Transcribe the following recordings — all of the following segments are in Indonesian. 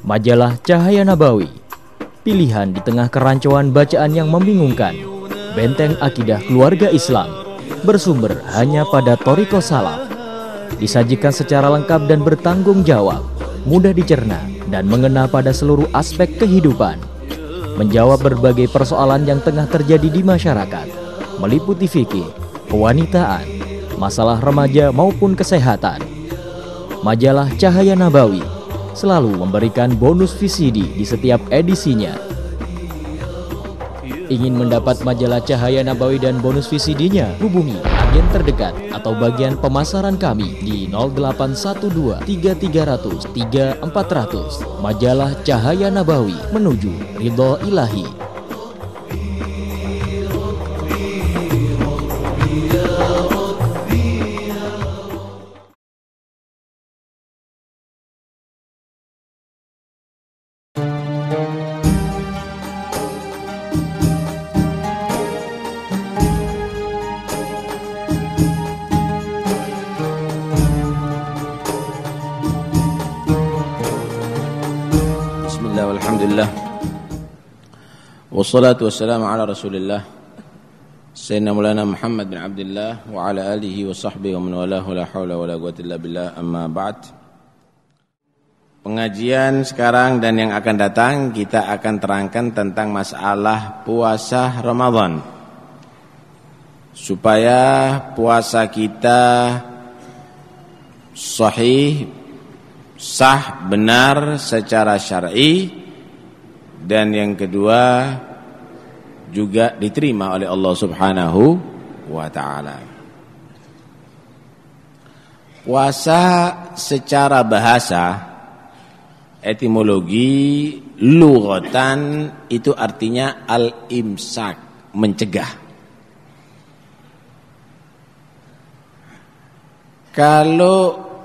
Majalah Cahaya Nabawi, pilihan di tengah kerancuan bacaan yang membingungkan. Benteng akidah keluarga Islam, bersumber hanya pada Thariqah Salaf. Disajikan secara lengkap dan bertanggung jawab, mudah dicerna dan mengena pada seluruh aspek kehidupan. Menjawab berbagai persoalan yang tengah terjadi di masyarakat, meliputi fikih, kewanitaan, masalah remaja maupun kesehatan. Majalah Cahaya Nabawi selalu memberikan bonus VCD di setiap edisinya. Ingin mendapat majalah Cahaya Nabawi dan bonus VCD-nya? Hubungi agen terdekat atau bagian pemasaran kami di 0812 3300 3400. Majalah Cahaya Nabawi, menuju ridho ilahi. Alhamdulillah, wassalatu wassalamu ala rasulillah Sayyidina Maulana Muhammad bin Abdullah wa ala alihi wa sahbihi wa man walahu la hawla wa la quwwata illa billah, amma ba'd. Pengajian sekarang dan yang akan datang kita akan terangkan tentang masalah puasa Ramadan, supaya puasa kita sahih, sah, benar secara syar'i, dan yang kedua juga diterima oleh Allah Subhanahu wa ta'ala. Puasa secara bahasa, etimologi, lughatan, itu artinya al-imsak, mencegah. Kalau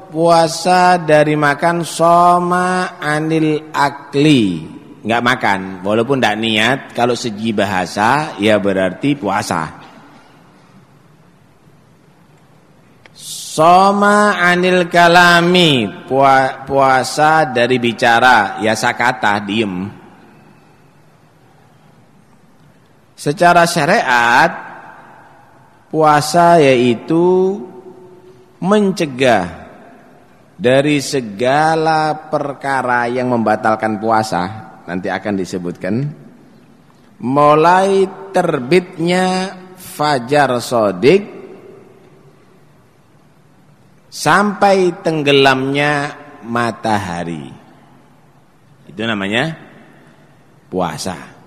puasa dari makan, soma anil akli, nggak makan, walaupun tidak niat. Kalau segi bahasa ya berarti puasa. Soma anil kalami, puasa dari bicara, ya sakata, diem. Secara syariat, puasa yaitu mencegah dari segala perkara yang membatalkan puasa. Nanti akan disebutkan, mulai terbitnya fajar shadiq sampai tenggelamnya matahari. Itu namanya puasa.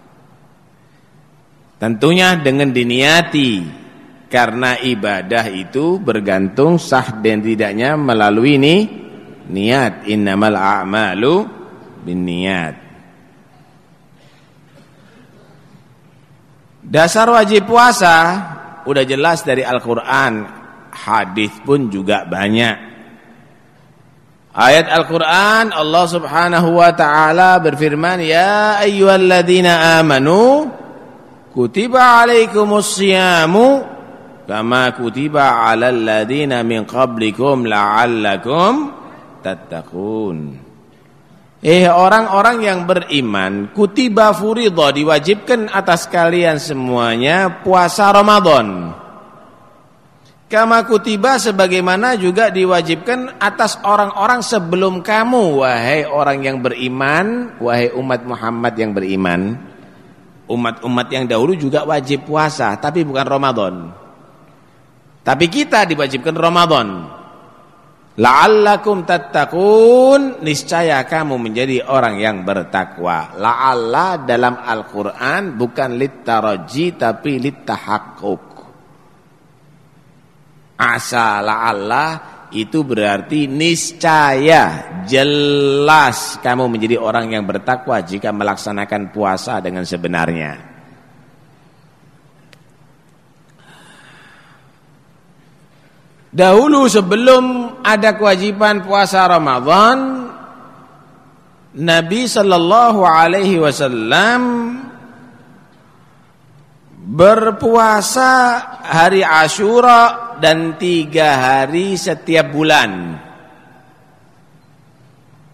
Tentunya dengan diniati, karena ibadah itu bergantung sah dan tidaknya melalui niat. Innamal a'malu binniyat. Dasar wajib puasa udah jelas dari Al-Quran, hadis pun juga banyak. Ayat Al-Quran, Allah Subhanahu wa ta'ala berfirman, ya ayyuhalladzina amanu kutiba alaikumus siyamu kama kutiba alal ladzina min qablikum la'allakum tattaqun. Orang-orang yang beriman, kutiba furidha, diwajibkan atas kalian semuanya puasa Ramadan. Kama kutiba, sebagaimana juga diwajibkan atas orang-orang sebelum kamu, wahai orang yang beriman, wahai umat Muhammad yang beriman. Umat-umat yang dahulu juga wajib puasa, tapi bukan Ramadan. Tapi kita diwajibkan Ramadan. La'allakum tattaqun, niscaya kamu menjadi orang yang bertakwa. La'alla dalam Al-Quran bukan littaraji tapi littahaqquk. Asa, la'alla itu berarti niscaya, jelas kamu menjadi orang yang bertakwa jika melaksanakan puasa dengan sebenarnya. Dahulu sebelum ada kewajiban puasa Ramadan, Nabi sallallahu alaihi wasallam berpuasa hari Asyura dan 3 hari setiap bulan.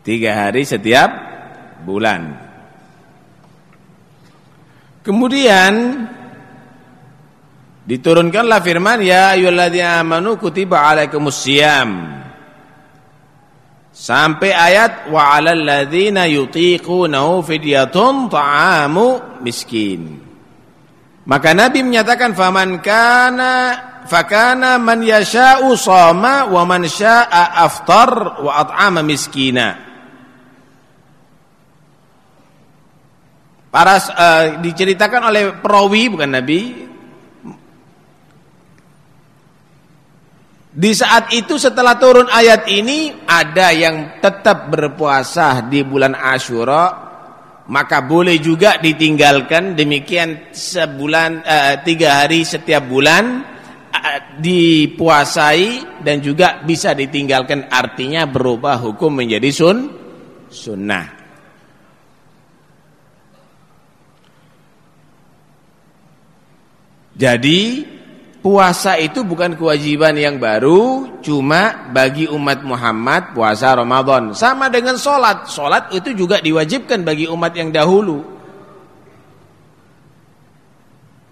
3 hari setiap bulan. Kemudian diturunkanlah firman, ya ayyuhalladzina amanu kutiba alaikumusiyam, sampai ayat wa 'alal ladzina yutiqunahu fidyatun ta'amu miskin. Maka Nabi menyatakan fakana man yasha'u shoma wa man syaa aftar wa at'ama miskina. Diceritakan oleh perawi, bukan Nabi, di saat itu setelah turun ayat ini, ada yang tetap berpuasa di bulan Asyura, maka boleh juga ditinggalkan. Demikian sebulan 3 hari setiap bulan dipuasai dan juga bisa ditinggalkan, artinya berubah hukum menjadi sunnah. Jadi puasa itu bukan kewajiban yang baru, cuma bagi umat Muhammad puasa Ramadan. Sama dengan sholat. Sholat itu juga diwajibkan bagi umat yang dahulu.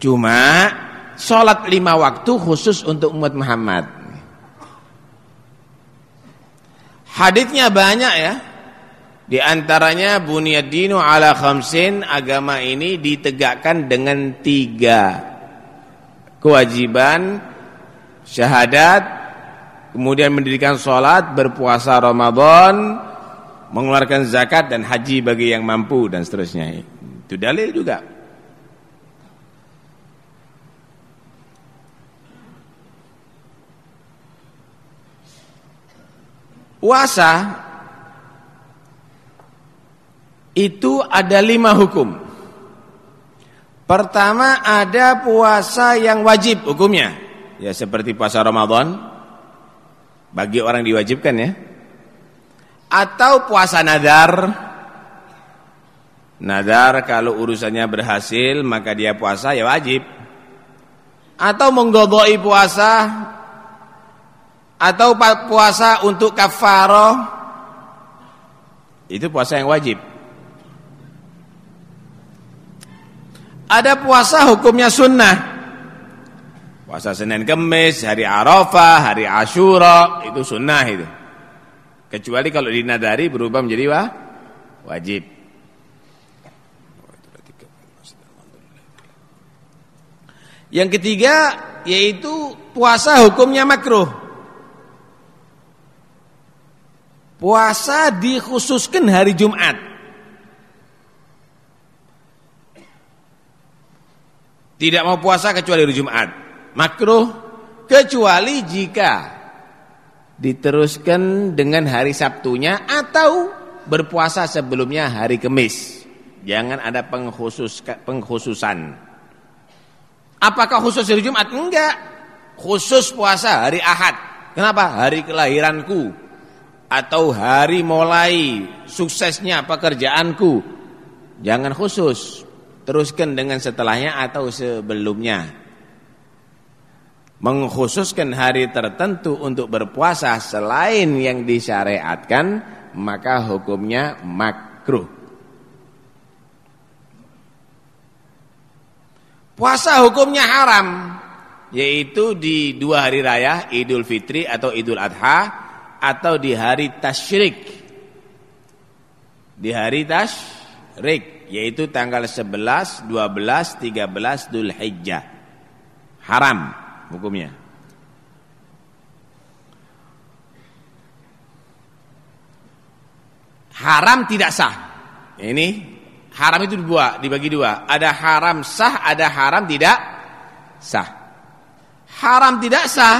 Cuma sholat 5 waktu khusus untuk umat Muhammad. Haditsnya banyak ya. Di antaranya buniyad dinu ala khamsin, agama ini ditegakkan dengan 3 kewajiban: syahadat, kemudian mendirikan sholat, berpuasa Ramadan, mengeluarkan zakat dan haji bagi yang mampu, dan seterusnya. Itu dalil juga. Puasa itu ada 5 hukum. Pertama, ada puasa yang wajib hukumnya, ya seperti puasa Ramadan bagi orang diwajibkan ya. Atau puasa nadar. Nadar kalau urusannya berhasil maka dia puasa, ya wajib. Atau mengqadha'i puasa, atau puasa untuk kafarah, itu puasa yang wajib. Ada puasa hukumnya sunnah. Puasa Senin Kemis, hari Arafah, hari Asyura, itu sunnah itu. Kecuali kalau dinadari berubah menjadi wajib. Yang ketiga yaitu puasa hukumnya makruh. Puasa dikhususkan hari Jumat. Tidak mau puasa kecuali hari Jumat. Makruh kecuali jika diteruskan dengan hari Sabtunya atau berpuasa sebelumnya hari Kamis. Jangan ada pengkhususan. Apakah khusus hari Jumat? Enggak. Khusus puasa hari Ahad. Kenapa? Hari kelahiranku, atau hari mulai suksesnya pekerjaanku. Jangan khusus. Teruskan dengan setelahnya atau sebelumnya. Mengkhususkan hari tertentu untuk berpuasa selain yang disyariatkan, maka hukumnya makruh. Puasa hukumnya haram, yaitu di 2 hari raya, Idul Fitri atau Idul Adha, atau di hari tasyrik. Di hari tasyrik, yaitu tanggal 11, 12, 13 Dzulhijjah. Haram hukumnya. Haram tidak sah. Ini haram itu dibagi 2. Ada haram sah, ada haram tidak sah. Haram tidak sah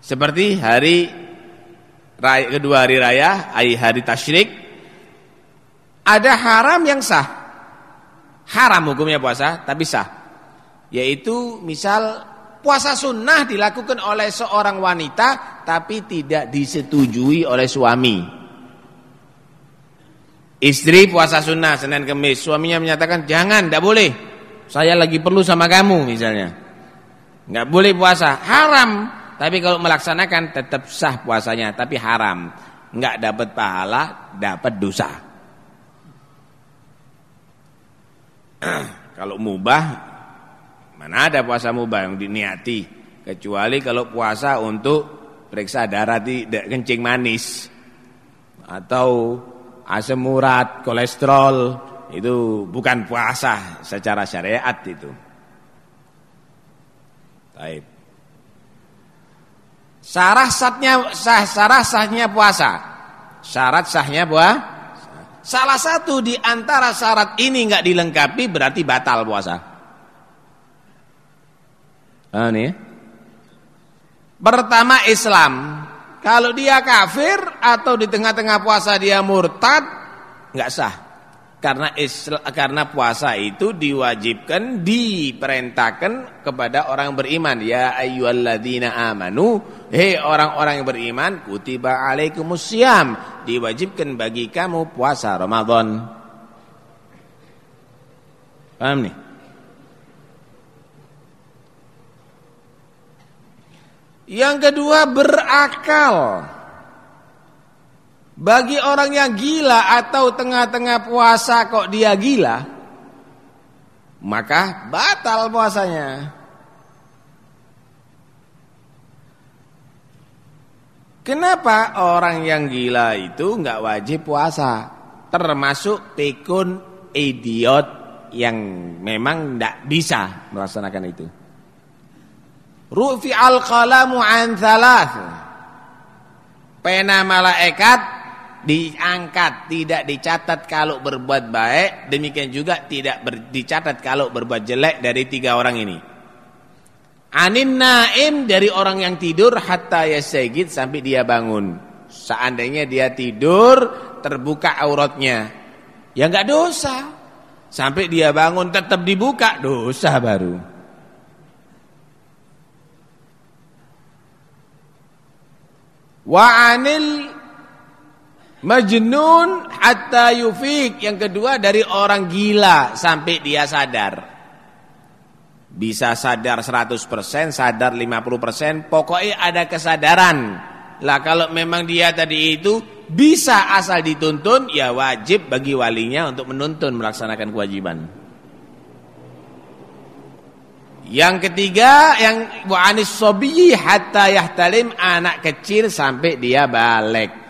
seperti hari raya, kedua hari raya, hari tasyrik. Ada haram yang sah. Haram hukumnya puasa, tapi sah. Yaitu misal puasa sunnah dilakukan oleh seorang wanita, tapi tidak disetujui oleh suami. Istri puasa sunnah Senin Kemis, suaminya menyatakan jangan, tidak boleh, saya lagi perlu sama kamu misalnya, nggak boleh puasa. Haram. Tapi kalau melaksanakan tetap sah puasanya, tapi haram. Nggak dapat pahala, dapat dosa. Kalau mubah, mana ada puasa mubah yang diniati, kecuali kalau puasa untuk periksa darah tidak kencing manis atau asam urat, kolesterol, itu bukan puasa secara syariat itu. Baik. Syarat sahnya puasa. Syarat sahnya puasa. Salah satu di antara syarat ini enggak dilengkapi berarti batal puasa. Nih. Pertama Islam. Kalau dia kafir atau di tengah-tengah puasa dia murtad, enggak sah. Karena puasa itu diwajibkan, diperintahkan kepada orang beriman. Ya ayyuhalladzina amanu, hei orang-orang yang beriman, kutiba alaikumussyam, diwajibkan bagi kamu puasa Ramadan. Paham nih? Yang kedua, berakal. Bagi orang yang gila atau tengah-tengah puasa kok dia gila, maka batal puasanya. Kenapa orang yang gila itu enggak wajib puasa? Termasuk pikun idiot yang memang enggak bisa melaksanakan itu. Rufi'al qalamu an thalath. Pena malaikat diangkat, tidak dicatat kalau berbuat baik, demikian juga tidak dicatat kalau berbuat jelek dari 3 orang ini. Anin naim, dari orang yang tidur, hatta yasagid, sampai dia bangun. Seandainya dia tidur terbuka auratnya, ya enggak dosa. Sampai dia bangun tetap dibuka, dosa baru. Wa anil majnun hatta yufik, yang kedua dari orang gila sampai dia sadar. Bisa sadar 100%, sadar 50%, pokoknya ada kesadaran. Lah kalau memang dia tadi itu bisa asal dituntun, ya wajib bagi walinya untuk menuntun melaksanakan kewajiban. Yang ketiga, yang wa anis sobiyyi hatta yahtalim, anak kecil sampai dia balik.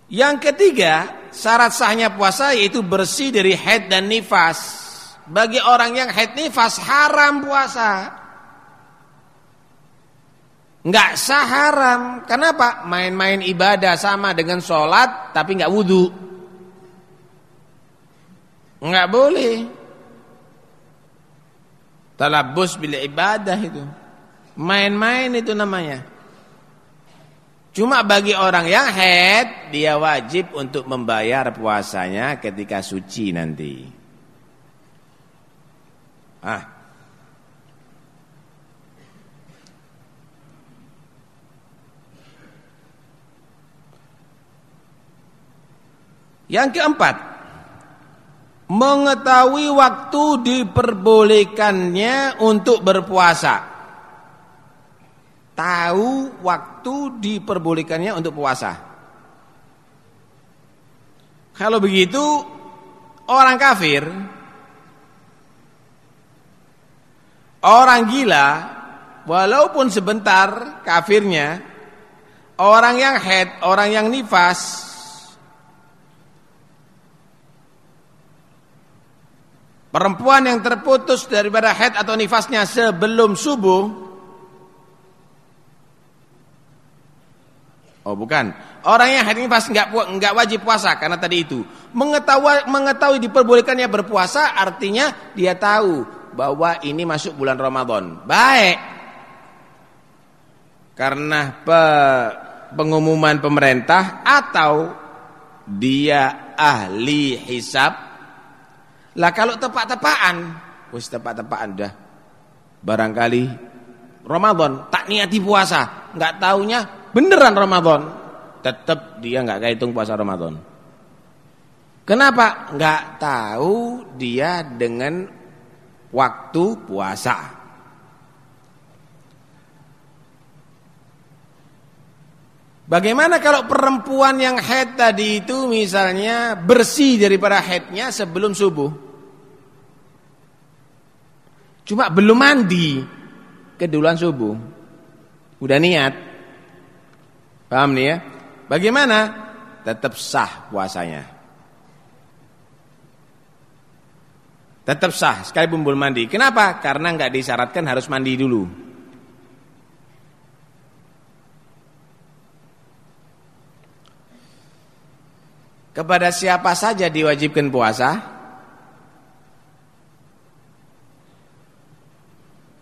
Yang ketiga, syarat sahnya puasa yaitu bersih dari haid dan nifas. Bagi orang yang haid nifas haram puasa. Enggak sah, haram. Kenapa? Main-main ibadah sama dengan sholat tapi enggak wudu. Enggak boleh. Talabbus bil ibadah itu. Main-main itu namanya. Cuma bagi orang yang haid, dia wajib untuk membayar puasanya ketika suci nanti. Yang keempat, mengetahui waktu diperbolehkannya untuk berpuasa. Tahu waktu diperbolehkannya untuk puasa. Kalau begitu, orang kafir, orang gila, walaupun sebentar kafirnya, orang yang haid, orang yang nifas, perempuan yang terputus daripada haid atau nifasnya sebelum subuh. Oh bukan, orang yang haid nifas enggak wajib puasa karena tadi itu. Mengetahui diperbolehkannya berpuasa artinya dia tahu bahwa ini masuk bulan Ramadan. Baik. Karena pengumuman pemerintah atau dia ahli hisab. Lah kalau tepat-tepaan, wis tepat-tepaan dah. Barangkali Ramadan tak niati puasa, enggak taunya beneran Ramadan, tetap dia enggak kehitung puasa Ramadan. Kenapa? Enggak tahu dia dengan waktu puasa. Bagaimana kalau perempuan yang haid tadi itu misalnya bersih daripada haidnya sebelum subuh? Cuma belum mandi keduluan subuh. Udah niat. Paham nih ya? Bagaimana? Tetap sah puasanya. Tetap sah sekalipun belum mandi. Kenapa? Karena enggak disyaratkan harus mandi dulu. Kepada siapa saja diwajibkan puasa?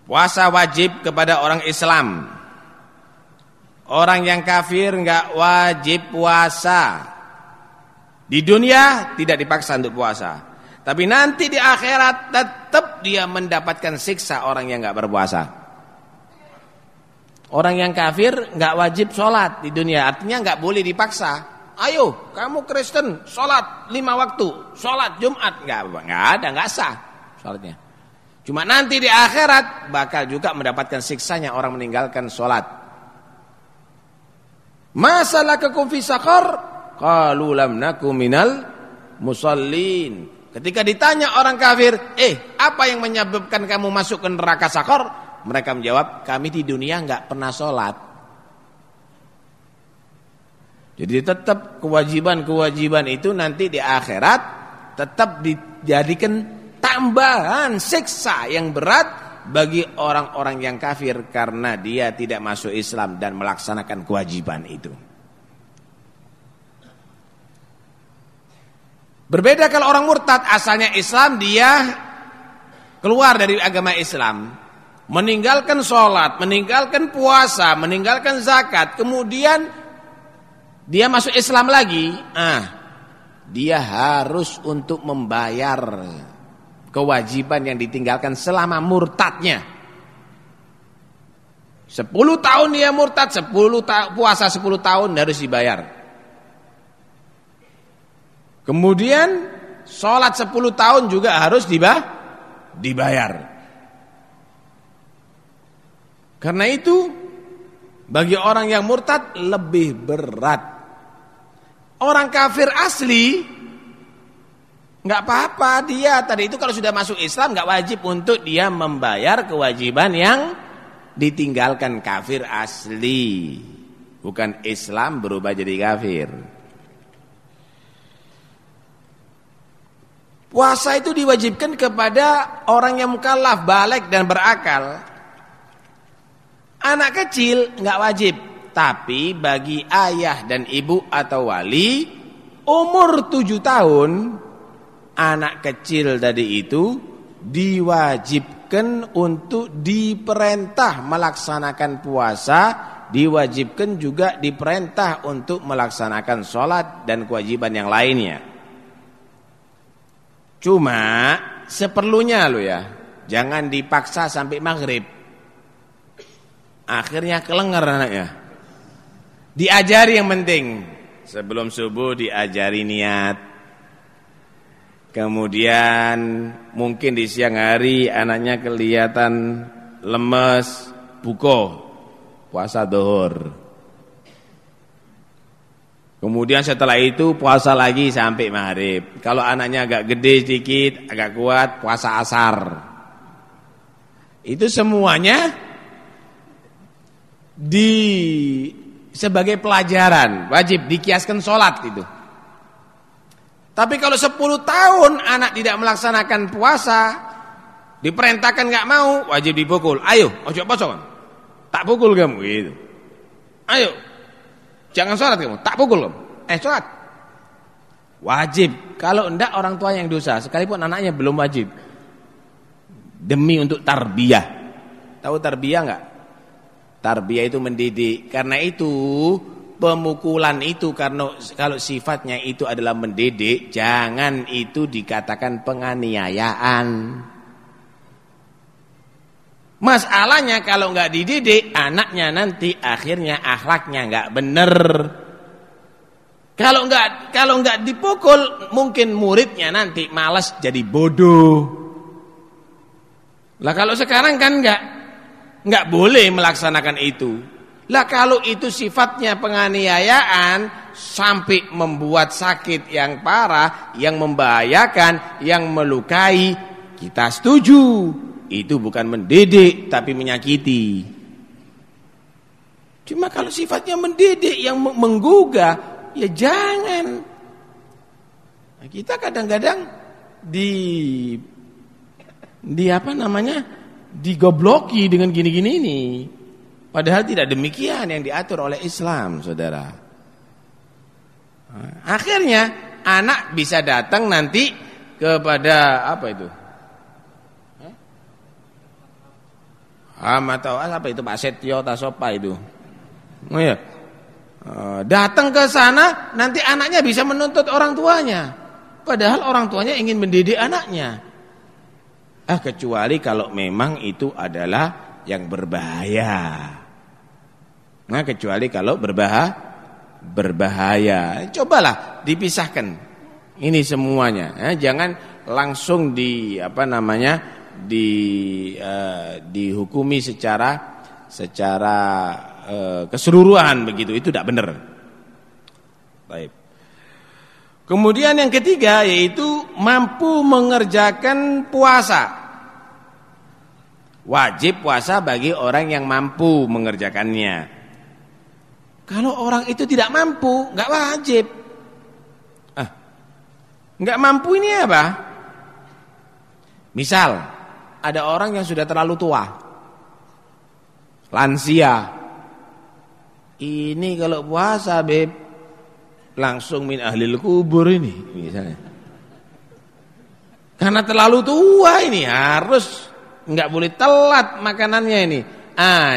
Puasa wajib kepada orang Islam. Orang yang kafir enggak wajib puasa. Di dunia tidak dipaksa untuk puasa. Tapi nanti di akhirat tetap dia mendapatkan siksa orang yang enggak berpuasa. Orang yang kafir enggak wajib sholat di dunia. Artinya enggak boleh dipaksa. Ayo, kamu Kristen, sholat 5 waktu, sholat Jumat, enggak sah sholatnya. Cuma nanti di akhirat bakal juga mendapatkan siksanya orang meninggalkan sholat. Masalakakum fi saqar? Qalu lam nakum minal musallin. Ketika ditanya orang kafir, apa yang menyebabkan kamu masuk ke neraka saqar? Mereka menjawab, kami di dunia enggak pernah sholat. Jadi tetap kewajiban-kewajiban itu nanti di akhirat tetap dijadikan tambahan siksa yang berat bagi orang-orang yang kafir karena dia tidak masuk Islam dan melaksanakan kewajiban itu. Berbeda kalau orang murtad asalnya Islam, dia keluar dari agama Islam, meninggalkan sholat, meninggalkan puasa, meninggalkan zakat, kemudian dia masuk Islam lagi, dia harus untuk membayar kewajiban yang ditinggalkan selama murtadnya. 10 tahun dia murtad, puasa 10 tahun harus dibayar. Kemudian sholat 10 tahun juga harus dibayar. Karena itu bagi orang yang murtad lebih berat. Orang kafir asli enggak apa-apa, dia tadi itu kalau sudah masuk Islam enggak wajib untuk dia membayar kewajiban yang ditinggalkan. Kafir asli, bukan Islam berubah jadi kafir. Puasa itu diwajibkan kepada orang yang mukallaf, baligh dan berakal. Anak kecil enggak wajib. Tapi bagi ayah dan ibu atau wali umur 7 tahun, anak kecil tadi itu diwajibkan untuk diperintah melaksanakan puasa, diwajibkan juga diperintah untuk melaksanakan sholat dan kewajiban yang lainnya. Cuma seperlunya lo ya, jangan dipaksa sampai maghrib. Akhirnya kelengar anaknya. Diajari yang penting. Sebelum subuh diajari niat. Kemudian mungkin di siang hari anaknya kelihatan lemes, buka puasa zuhur. Kemudian setelah itu puasa lagi sampai maghrib. Kalau anaknya agak gede sedikit, agak kuat, puasa asar. Itu semuanya sebagai pelajaran, wajib dikiaskan sholat itu. Tapi kalau 10 tahun anak tidak melaksanakan puasa, diperintahkan nggak mau, wajib dipukul. Ayo, ojo poso, tak pukul kamu gitu. Ayo, jangan sholat kamu, tak pukul kamu. Sholat. Wajib. Kalau enggak orang tua yang dosa, sekalipun anaknya belum wajib. Demi untuk tarbiyah. Tahu tarbiyah enggak? Tarbiyah itu mendidik. Karena itu pemukulan itu kalau sifatnya itu adalah mendidik, jangan itu dikatakan penganiayaan. Masalahnya kalau enggak dididik, anaknya nanti akhirnya akhlaknya enggak bener. Kalau enggak dipukul, mungkin muridnya nanti malas jadi bodoh. Lah kalau sekarang kan enggak boleh melaksanakan itu. Lah kalau itu sifatnya penganiayaan sampai membuat sakit yang parah, yang membahayakan, yang melukai, kita setuju. Itu bukan mendidik tapi menyakiti. Cuma kalau sifatnya mendidik yang menggugah, ya jangan. Nah, kita kadang-kadang digobloki dengan gini-gini ini. Padahal tidak demikian yang diatur oleh Islam, saudara. Nah, akhirnya anak bisa datang nanti kepada apa itu? Atau apa itu Pak Setio Tasopa itu? Oh ya. Datang ke sana nanti anaknya bisa menuntut orang tuanya. Padahal orang tuanya ingin mendidik anaknya. Kecuali kalau memang itu adalah yang berbahaya. Nah, kecuali kalau berbahaya. Cobalah dipisahkan ini semuanya. Jangan langsung dihukumi secara keseluruhan begitu. Itu tidak benar. Baik. Kemudian yang ketiga yaitu mampu mengerjakan puasa. Wajib puasa bagi orang yang mampu mengerjakannya. Kalau orang itu tidak mampu, enggak wajib. Enggak mampu ini apa? Misal ada orang yang sudah terlalu tua, lansia. Ini kalau puasa, Beb, langsung min ahlil kubur ini misalnya. Karena terlalu tua ini harus enggak boleh telat makanannya ini.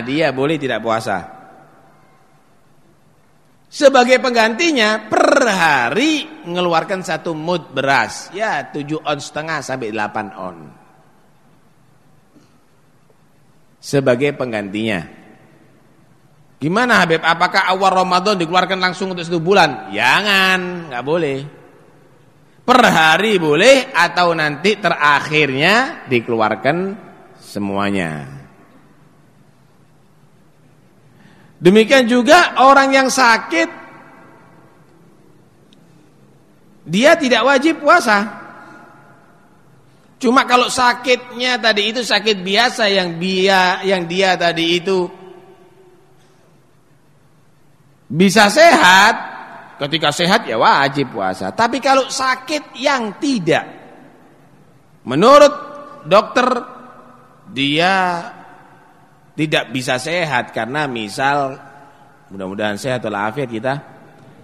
Dia boleh tidak puasa. Sebagai penggantinya per hari mengeluarkan 1 mud beras, ya 7,5 ons sampai 8 on. Sebagai penggantinya. Gimana Habib? Apakah awal Ramadan dikeluarkan langsung untuk 1 bulan? Jangan, nggak boleh. Per hari boleh atau nanti terakhirnya dikeluarkan semuanya. Demikian juga orang yang sakit, dia tidak wajib puasa. Cuma kalau sakitnya tadi itu sakit biasa yang dia tadi itu bisa sehat, ketika sehat ya wajib puasa. Tapi kalau sakit yang tidak, menurut dokter dia tidak bisa sehat karena misal, mudah-mudahan sehat walafiat kita,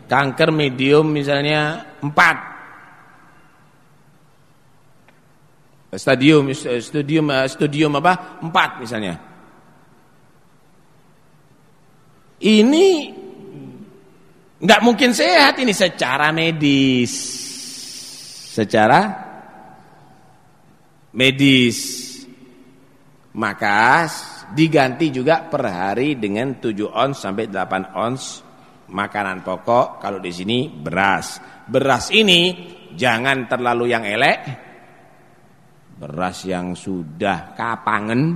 kanker medium misalnya 4. Stadium 4 misalnya. Ini enggak mungkin sehat ini secara medis. Secara medis. Maka diganti juga per hari dengan 7 ons sampai 8 ons makanan pokok. Kalau di sini beras. Beras ini jangan terlalu yang elek. Beras yang sudah kapangen.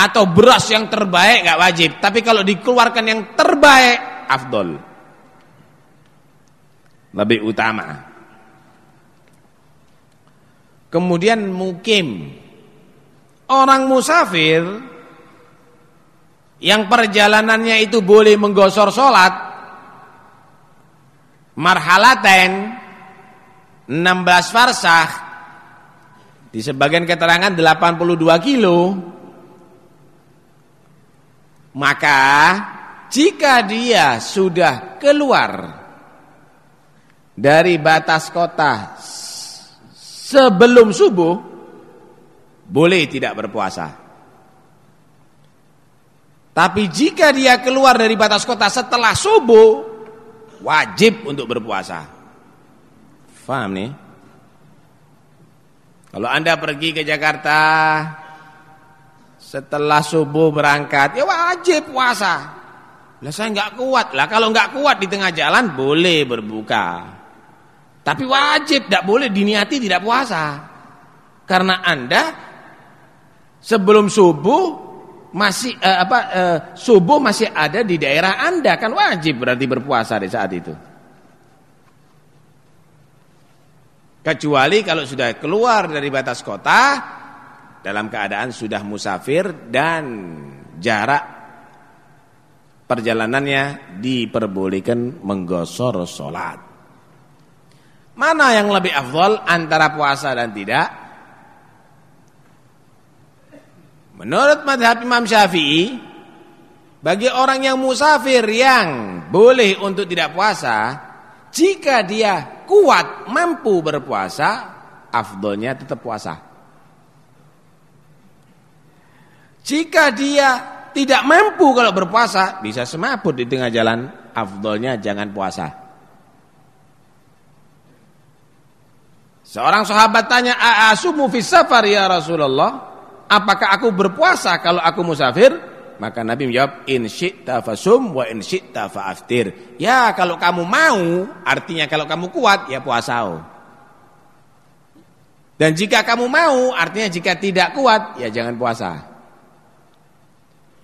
Atau beras yang terbaik enggak wajib. Tapi kalau dikeluarkan yang terbaik, afdol. Lebih utama. Kemudian mukim. Orang musafir yang perjalanannya itu boleh menggosor sholat marhalaten 16 farsakh, di sebagian keterangan 82 kilo, maka jika dia sudah keluar dari batas kota sebelum subuh, boleh tidak berpuasa. Tapi jika dia keluar dari batas kota setelah subuh, wajib untuk berpuasa. Faham nih? Kalau Anda pergi ke Jakarta setelah subuh berangkat, ya wajib puasa. Lah saya nggak kuat. Lah kalau nggak kuat di tengah jalan boleh berbuka. Tapi wajib, tidak boleh diniati tidak puasa. Karena Anda sebelum subuh subuh masih ada di daerah Anda, kan wajib berarti berpuasa di saat itu. Kecuali kalau sudah keluar dari batas kota dalam keadaan sudah musafir dan jarak perjalanannya diperbolehkan menggosor sholat. Mana yang lebih afdal antara puasa dan tidak? Menurut mazhab Imam Syafi'i, bagi orang yang musafir yang boleh untuk tidak puasa, jika dia kuat mampu berpuasa, afdolnya tetap puasa. Jika dia tidak mampu kalau berpuasa, bisa semaput di tengah jalan, afdolnya jangan puasa. Seorang sahabat tanya, "A'asumu fis safar ya Rasulullah?" Apakah aku berpuasa kalau aku musafir? Maka Nabi menjawab, "In syi'ta fasum wa in syi'ta fa'aftir." Ya, kalau kamu mau, artinya kalau kamu kuat, ya puasa. Dan jika kamu mau, artinya jika tidak kuat, ya jangan puasa.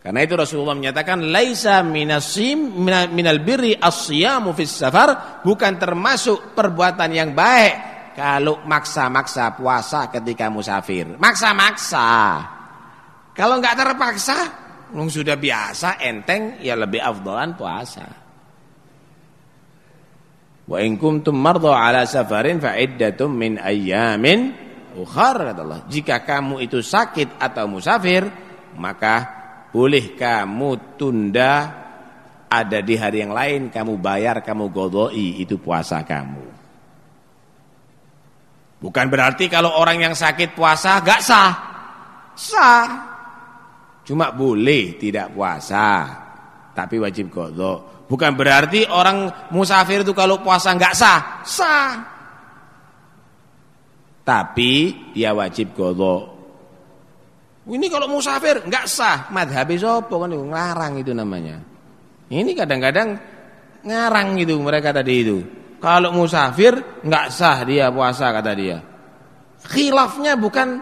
Karena itu Rasulullah menyatakan, "Laisa minal birri as-siyamu fis safar." Bukan termasuk perbuatan yang baik kalau maksa-maksa puasa ketika musafir. Maksa-maksa. Kalau enggak terpaksa, sudah biasa, enteng, ya lebih afdalan puasa. Wa in kuntum mardha ala safarin fa iddatum min ayyamin ukhar, kata Allah. Jika kamu itu sakit atau musafir, maka boleh kamu tunda, ada di hari yang lain kamu bayar, kamu qadai itu puasa kamu. Bukan berarti kalau orang yang sakit puasa gak sah. Sah. Cuma boleh tidak puasa, tapi wajib qadha. Bukan berarti orang musafir itu kalau puasa gak sah. Sah. Tapi dia wajib qadha. Ini kalau musafir gak sah. Madhabi sopo kan ngarang itu namanya. Ini kadang-kadang ngarang gitu mereka tadi itu. Kalau musafir enggak sah dia puasa, kata dia. Khilafnya bukan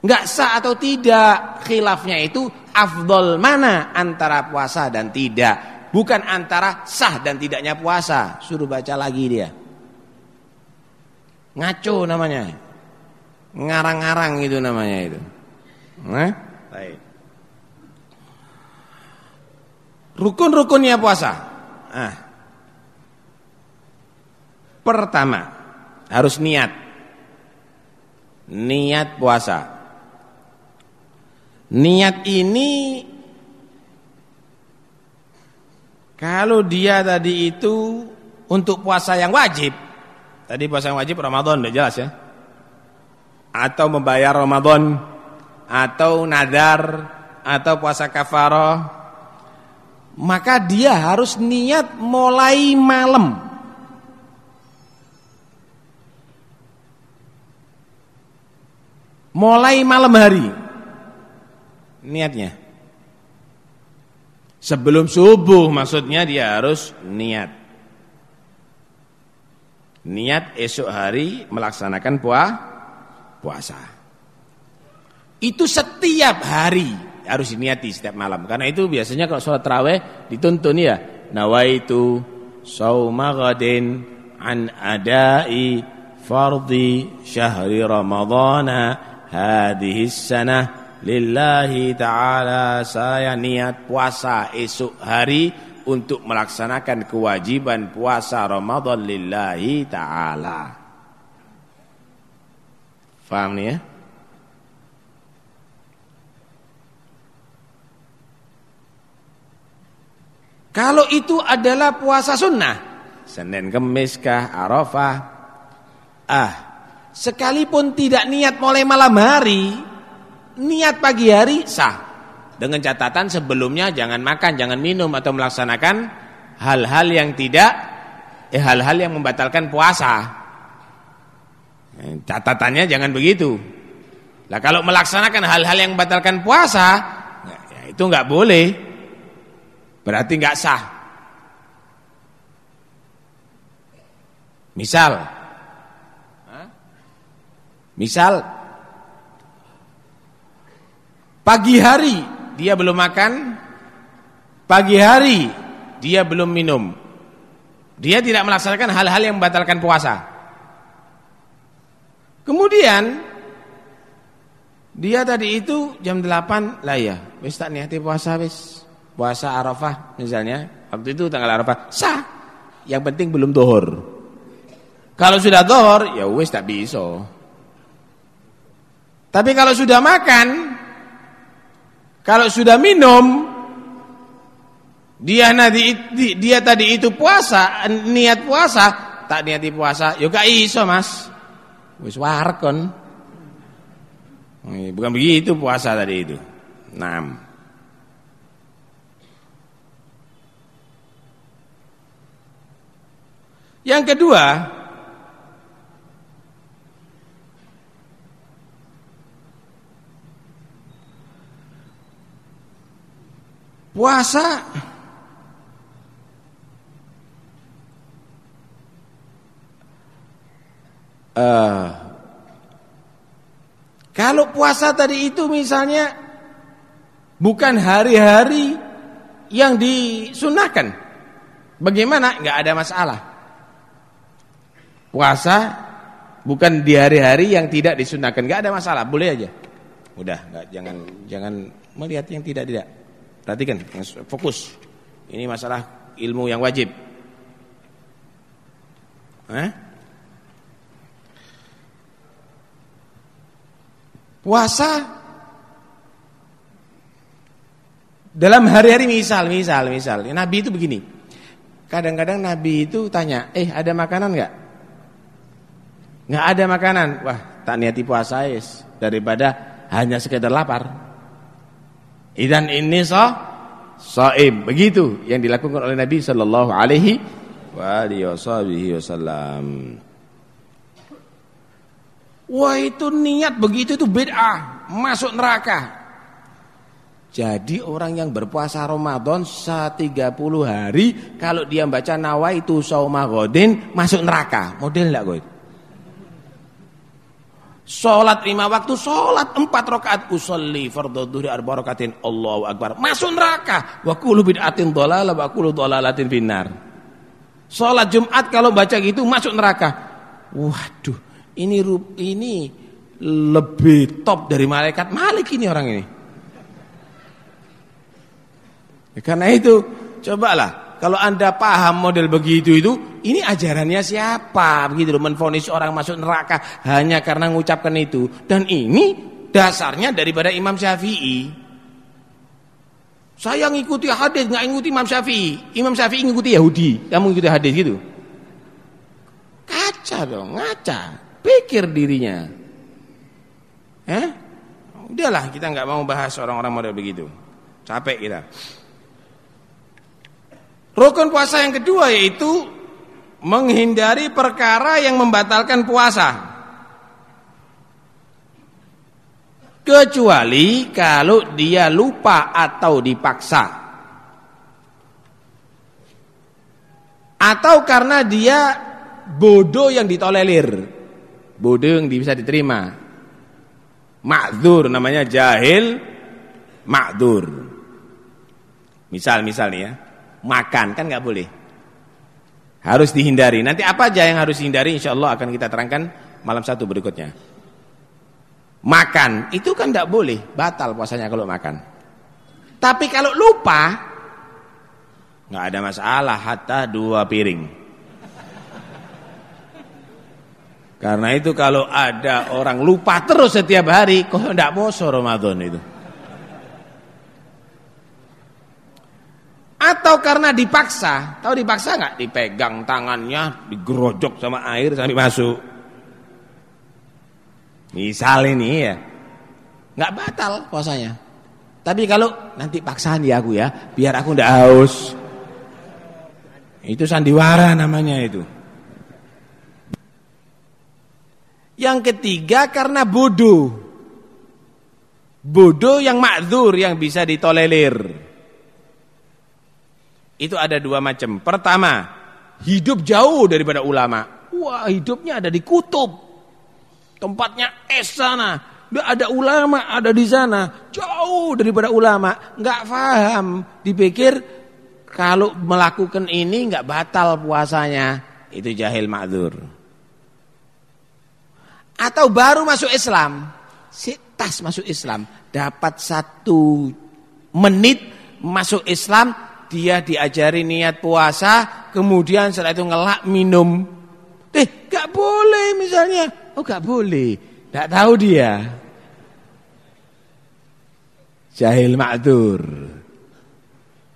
enggak sah atau tidak. Khilafnya itu afdol mana antara puasa dan tidak. Bukan antara sah dan tidaknya puasa. Suruh baca lagi dia. Ngaco namanya. Ngarang-ngarang itu namanya itu. Baik. Rukun-rukunnya puasa. Pertama, harus niat. Niat puasa. Niat ini kalau dia tadi itu untuk puasa yang wajib. Tadi puasa yang wajib Ramadan udah jelas ya. Atau membayar Ramadan, atau nadar, atau puasa kafarah, maka dia harus niat mulai malam. Mulai malam hari niatnya. Sebelum subuh maksudnya dia harus niat. Niat esok hari melaksanakan puasa. Itu setiap hari harus diniati setiap malam. Karena itu biasanya kalau sholat tarawih dituntun ya, nawaitu shauma ghadin an adai fardhi syahri ramadhana hadhihi sanah lillahi ta'ala. Saya niat puasa esok hari untuk melaksanakan kewajiban puasa Ramadan lillahi ta'ala. Faham nih ya? Kalau itu adalah puasa sunnah, Senin Kemis kah, Arafah, sekalipun tidak niat mulai malam hari, niat pagi hari sah. Dengan catatan sebelumnya jangan makan, jangan minum atau melaksanakan hal-hal yang hal-hal yang membatalkan puasa. Catatannya jangan begitu. Lah kalau melaksanakan hal-hal yang membatalkan puasa, ya itu enggak boleh. Berarti enggak sah. Misal Pagi hari dia belum makan, pagi hari dia belum minum. Dia tidak melaksanakan hal-hal yang membatalkan puasa. Kemudian dia tadi itu jam 8 lah ya, wis tak niati puasa wis. Puasa Arafah misalnya, waktu itu tanggal Arafah sah. Yang penting belum zuhur. Kalau sudah zuhur ya wis tak bisa. Tapi kalau sudah makan, kalau sudah minum, dia tadi itu puasa, niat puasa, tak niati puasa, ya gak iso Mas. Wis warek kon. Bukan begitu puasa tadi itu. 6. Yang kedua, puasa kalau puasa tadi itu misalnya bukan hari-hari yang disunahkan, bagaimana? Nggak ada masalah. Puasa bukan di hari-hari yang tidak disunahkan, nggak ada masalah, boleh aja. Udah, jangan melihat yang tidak. Perhatikan, fokus. Ini masalah ilmu yang wajib. Puasa dalam hari-hari misal Nabi itu begini. Kadang-kadang Nabi itu tanya, ada makanan enggak? Enggak ada makanan. Wah, tak niati puasa daripada hanya sekedar lapar. Idan ini shaim. Begitu yang dilakukan oleh Nabi sallallahu alaihi wasallam. Wah, itu niat begitu itu bid'ah, masuk neraka. Jadi orang yang berpuasa Ramadan 30 hari, kalau dia baca nawaitu shauma ghadin, masuk neraka. Model enggak gue? Salat 5 waktu, salat 4 rakaat, usolli fardhu dzuhri 4 rakaatin, Allahu akbar, masuk neraka. Wa kullu bid'atin dhalalah wa kullu dhalalatin finnar. Salat Jumat kalau baca gitu masuk neraka. Waduh, ini lebih top dari malaikat Malik ini orang ini. Karena itu cobalah kalau Anda paham model begitu itu, ini ajarannya siapa begitu loh, menvonis orang masuk neraka hanya karena mengucapkan itu. Dan ini dasarnya daripada Imam Syafi'i. Saya ngikuti hadis, nggak ngikuti Imam Syafi'i. Imam Syafi'i ngikuti Yahudi, kamu ngikuti hadis gitu. Kaca dong, ngaca. Pikir dirinya. Udahlah, kita nggak mau bahas orang-orang model begitu. Capek kita. Rukun puasa yang kedua yaitu menghindari perkara yang membatalkan puasa. Kecuali kalau dia lupa atau dipaksa. Atau karena dia bodoh yang ditolerir. Bodoh yang bisa diterima. Ma'dzur namanya, jahil ma'dzur. Misal nih ya, makan kan nggak boleh, harus dihindari. Nanti apa aja yang harus dihindari insyaallah akan kita terangkan malam satu berikutnya. Makan itu kan nggak boleh, batal puasanya kalau makan. Tapi kalau lupa nggak ada masalah, hatta 2 piring. Karena itu kalau ada orang lupa terus setiap hari, kok nggak poso Ramadan itu. Atau karena dipaksa, tahu dipaksa nggak? Dipegang tangannya, digerojok sama air sampai masuk. Misal ini ya, nggak batal puasanya. Tapi kalau nanti paksaan ya aku ya, biar aku nggak haus. Itu sandiwara namanya itu. Yang ketiga karena bodoh. Bodoh yang ma'dzur, yang bisa ditolerir. Itu ada 2 macam. Pertama, hidup jauh daripada ulama. Wah, hidupnya ada di kutub. Tempatnya es sana. Nggak ada ulama ada di sana, jauh daripada ulama, nggak paham, dipikir kalau melakukan ini nggak batal puasanya, itu jahil ma'dzur. Atau baru masuk Islam, tas masuk Islam, dapat 1 menit masuk Islam, dia diajari niat puasa, kemudian setelah itu ngelak minum. Nggak boleh misalnya, nggak boleh, nggak tahu dia. Jahil ma'dzur.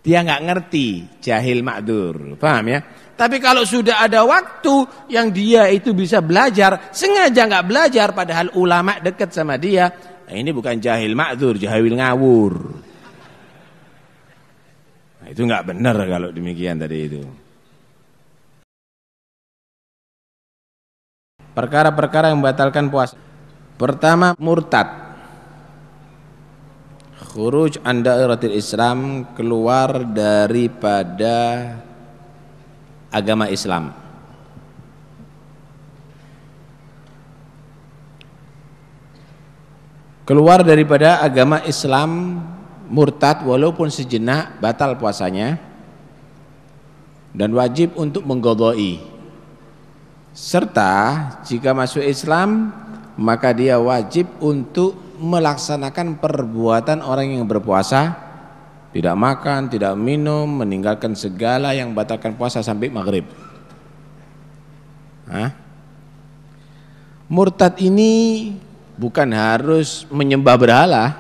Dia nggak ngerti, jahil ma'dzur. Paham ya? Tapi kalau sudah ada waktu yang dia itu bisa belajar, sengaja nggak belajar padahal ulama dekat sama dia, ini bukan jahil ma'dzur, jahil ngawur. Nah, itu nggak benar kalau demikian tadi itu. Perkara-perkara yang membatalkan puasa. Pertama, murtad. Khuruj an dairatil Islam, keluar daripada agama Islam. Keluar daripada agama Islam, murtad walaupun sejenak, batal puasanya dan wajib untuk mengqadai. Serta jika masuk Islam, maka dia wajib untuk melaksanakan perbuatan orang yang berpuasa, tidak makan, tidak minum, meninggalkan segala yang batalkan puasa sampai maghrib. Murtad ini bukan harus menyembah berhala.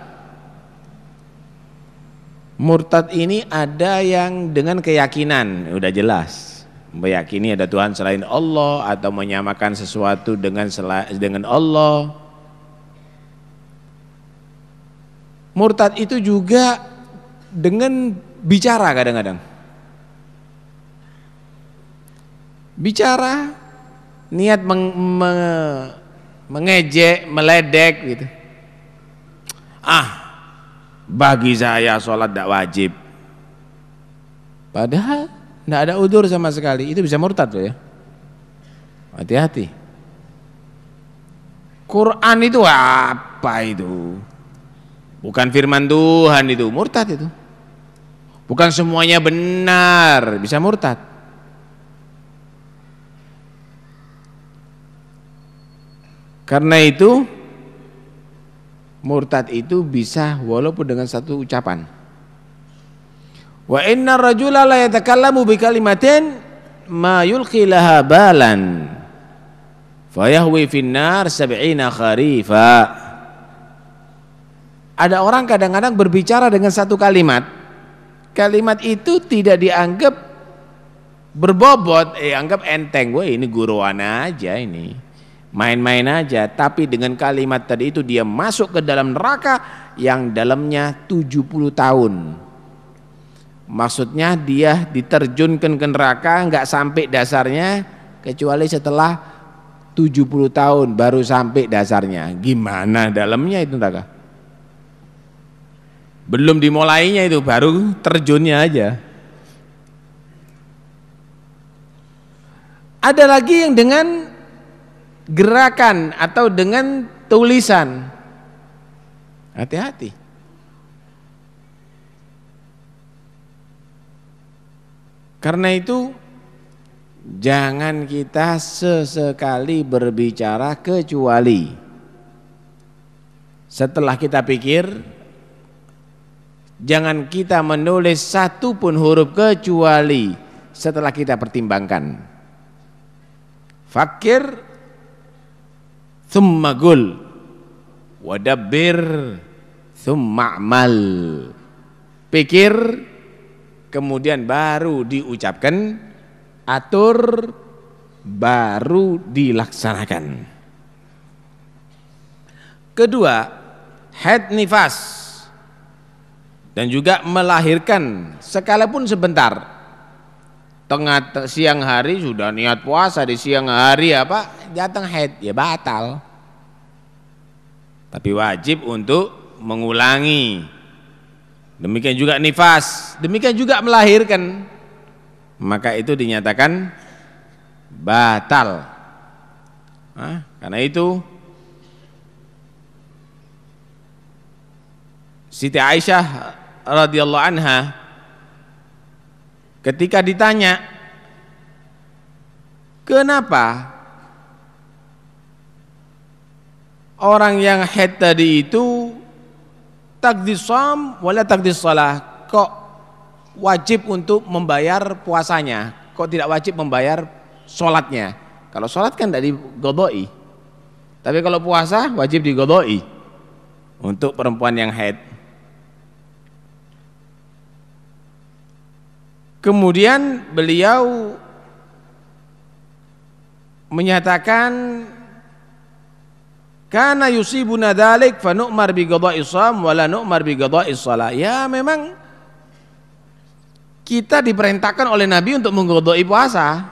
Murtad ini ada yang dengan keyakinan, udah jelas, meyakini ada Tuhan selain Allah atau menyamakan sesuatu dengan Allah. Murtad itu juga dengan bicara kadang-kadang. Bicara, niat mengejek, meledek gitu. Bagi saya sholat tidak wajib. Padahal tidak ada udzur sama sekali. Itu bisa murtad loh ya. Hati-hati. Quran itu apa itu? Bukan firman Tuhan itu, murtad itu. Bukan semuanya benar, bisa murtad. Karena itu murtad itu bisa walaupun dengan satu ucapan. Wa innar rajula la yatakallamu bi kalimatin ma yulqi laha balan fayahwi finnar 70 kharifa. Ada orang kadang-kadang berbicara dengan satu kalimat. Kalimat itu tidak dianggap berbobot, anggap enteng. Wah, ini guruan aja ini. Main-main aja, tapi dengan kalimat tadi itu dia masuk ke dalam neraka yang dalamnya 70 tahun. Maksudnya dia diterjunkan ke neraka enggak sampai dasarnya kecuali setelah 70 tahun baru sampai dasarnya. Gimana dalamnya itu neraka? Belum dimulainya itu, baru terjunnya aja. Ada lagi yang dengan gerakan atau dengan tulisan. Hati-hati. Karena itu jangan kita sesekali berbicara kecuali setelah kita pikir. Jangan kita menulis satu pun huruf kecuali setelah kita pertimbangkan. Fakir thumma gul wadabbir thumma amal. Pikir kemudian baru diucapkan, atur baru dilaksanakan. Kedua, haid nifas dan juga melahirkan sekalipun sebentar. Tengah siang hari sudah niat puasa, di siang hari datang haid, ya batal. Tapi wajib untuk mengulangi. Demikian juga nifas, demikian juga melahirkan. Maka itu dinyatakan batal. Karena itu Siti Aisyah radhiyallahu anha ketika ditanya, kenapa orang yang haid tadi itu taqdi sham wala taqdi shalah, kok wajib untuk membayar puasanya, kok tidak wajib membayar sholatnya? Kalau sholat kan tidak digodoi, tapi kalau puasa wajib digodoi untuk perempuan yang haid. Kemudian beliau menyatakan, kana yusibuna dzalik fa nu'mar bi qada'i sham wa la nu'mar bi qada'i shalah. Ya memang kita diperintahkan oleh Nabi untuk mengqada'i puasa,